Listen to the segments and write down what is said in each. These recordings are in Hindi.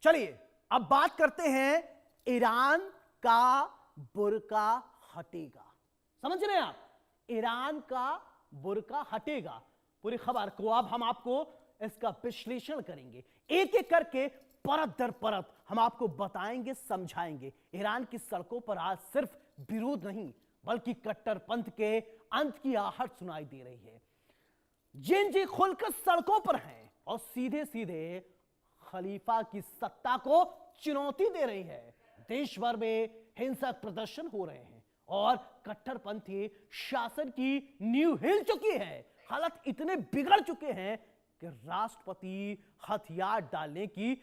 चलिए अब बात करते हैं ईरान का बुर्का हटेगा। समझ रहे हैं आप? ईरान का बुर्का हटेगा। पूरी खबर को अब हम आपको इसका विश्लेषण करेंगे, एक एक करके परत दर परत हम आपको बताएंगे, समझाएंगे। ईरान की सड़कों पर आज सिर्फ विरोध नहीं बल्कि कट्टरपंथ के अंत की आहट सुनाई दे रही है। जिन खुलकर सड़कों पर हैं और सीधे सीधे खलीफा की सत्ता को चुनौती दे रही है। देश भर में हिंसक प्रदर्शन हो रहे हैं और कट्टरपंथी शासन की नींव हिल चुकी है। हालत इतने बिगड़ चुके हैं कि राष्ट्रपति हथियार डालने की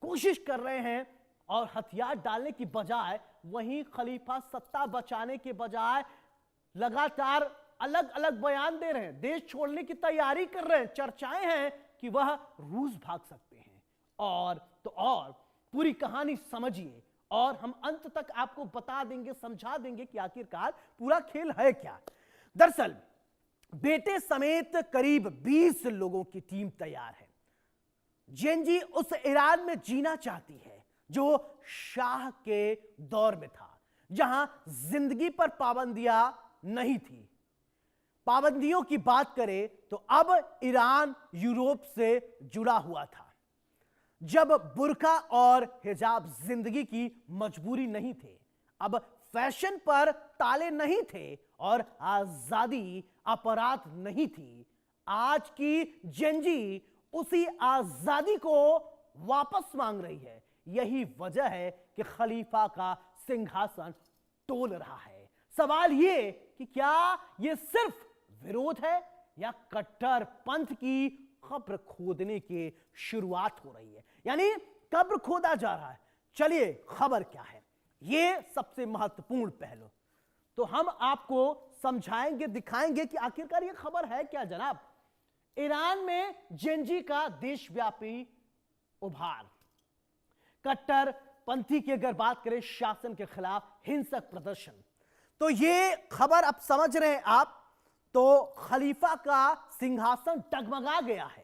कोशिश कर रहे हैं और हथियार डालने की बजाय वहीं खलीफा सत्ता बचाने के बजाय लगातार अलग अलग बयान दे रहे हैं, देश छोड़ने की तैयारी कर रहे हैं। चर्चाएं हैं कि वह रूस भाग सकते हैं। और पूरी कहानी समझिए और हम अंत तक आपको बता देंगे, समझा देंगे कि आखिरकार पूरा खेल है क्या। दरअसल बेटे समेत करीब 20 लोगों की टीम तैयार है। जेनजी उस ईरान में जीना चाहती है जो शाह के दौर में था, जहां जिंदगी पर पाबंदियां नहीं थी। पाबंदियों की बात करें तो अब ईरान यूरोप से जुड़ा हुआ था, जब बुर्का और हिजाब जिंदगी की मजबूरी नहीं थे। अब फैशन पर ताले नहीं थे और आजादी अपराध नहीं थी। आज की जेनजी उसी आजादी को वापस मांग रही है। यही वजह है कि खलीफा का सिंहासन टोल रहा है। सवाल ये कि क्या यह सिर्फ विरोध है या कट्टरपंथ की कब्र खोदने की शुरुआत हो रही है, यानी कब्र खोदा जा रहा है। चलिए खबर क्या है, यह सबसे महत्वपूर्ण पहलू तो हम आपको समझाएंगे, दिखाएंगे कि आखिरकार यह खबर है क्या। जनाब, ईरान में जेनजी का देशव्यापी उभार, कट्टरपंथी की अगर बात करें शासन के खिलाफ हिंसक प्रदर्शन, तो यह खबर अब समझ रहे हैं आप। तो खलीफा का सिंहासन डगमगा गया है,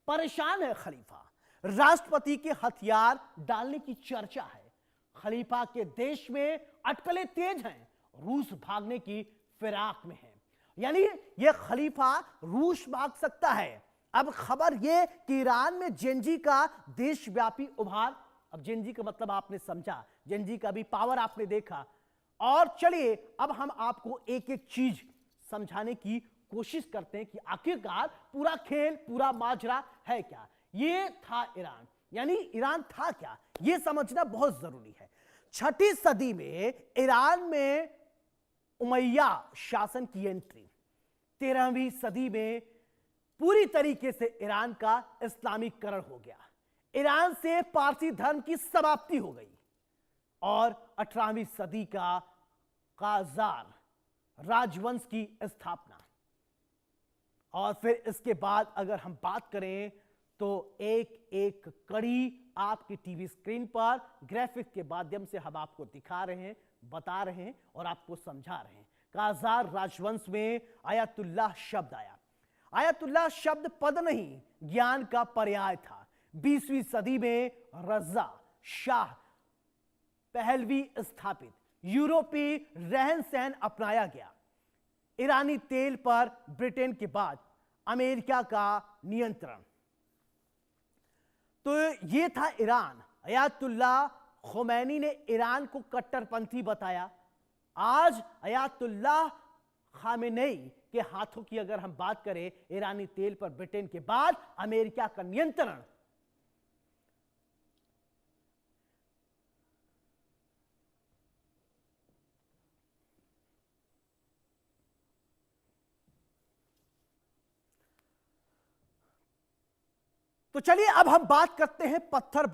परेशान है खलीफा। राष्ट्रपति के हथियार डालने की चर्चा है। खलीफा के देश में अटकलें तेज हैं, रूस भागने की फिराक में है, यानी यह खलीफा रूस भाग सकता है। अब खबर यह कि ईरान में जेनजी का देशव्यापी उभार। अब जेनजी का मतलब आपने समझा, जेनजी का भी पावर आपने देखा। और चलिए अब हम आपको एक एक चीज समझाने की कोशिश करते हैं कि आखिरकार पूरा खेल, पूरा माजरा है क्या। यह था ईरान, यानी ईरान था क्या, यह समझना बहुत जरूरी है। 6वीं सदी में ईरान में उमैया शासन की एंट्री, 13वीं सदी में पूरी तरीके से ईरान का इस्लामीकरण हो गया। ईरान से पारसी धर्म की समाप्ति हो गई और 18वीं सदी का काजार राजवंश की स्थापना। और फिर इसके बाद अगर हम बात करें तो एक एक कड़ी आपकी टीवी स्क्रीन पर ग्राफिक के माध्यम से हम आपको दिखा रहे हैं, बता रहे हैं और आपको समझा रहे हैं। काजार राजवंश में आयतुल्लाह शब्द आया। आयतुल्लाह शब्द पद नहीं, ज्ञान का पर्याय था। 20वीं सदी में रजा शाह पहलवी स्थापित, यूरोपीय रहन सहन अपनाया गया। ईरानी तेल पर ब्रिटेन के बाद अमेरिका का नियंत्रण। तो यह था ईरान। अयातुल्लाह खुमैनी ने ईरान को कट्टरपंथी बताया। आज अयातुल्लाह खामेनेई के हाथों की अगर हम बात करें, ईरानी तेल पर ब्रिटेन के बाद अमेरिका का नियंत्रण। तो चलिए अब हम बात करते हैं पत्थर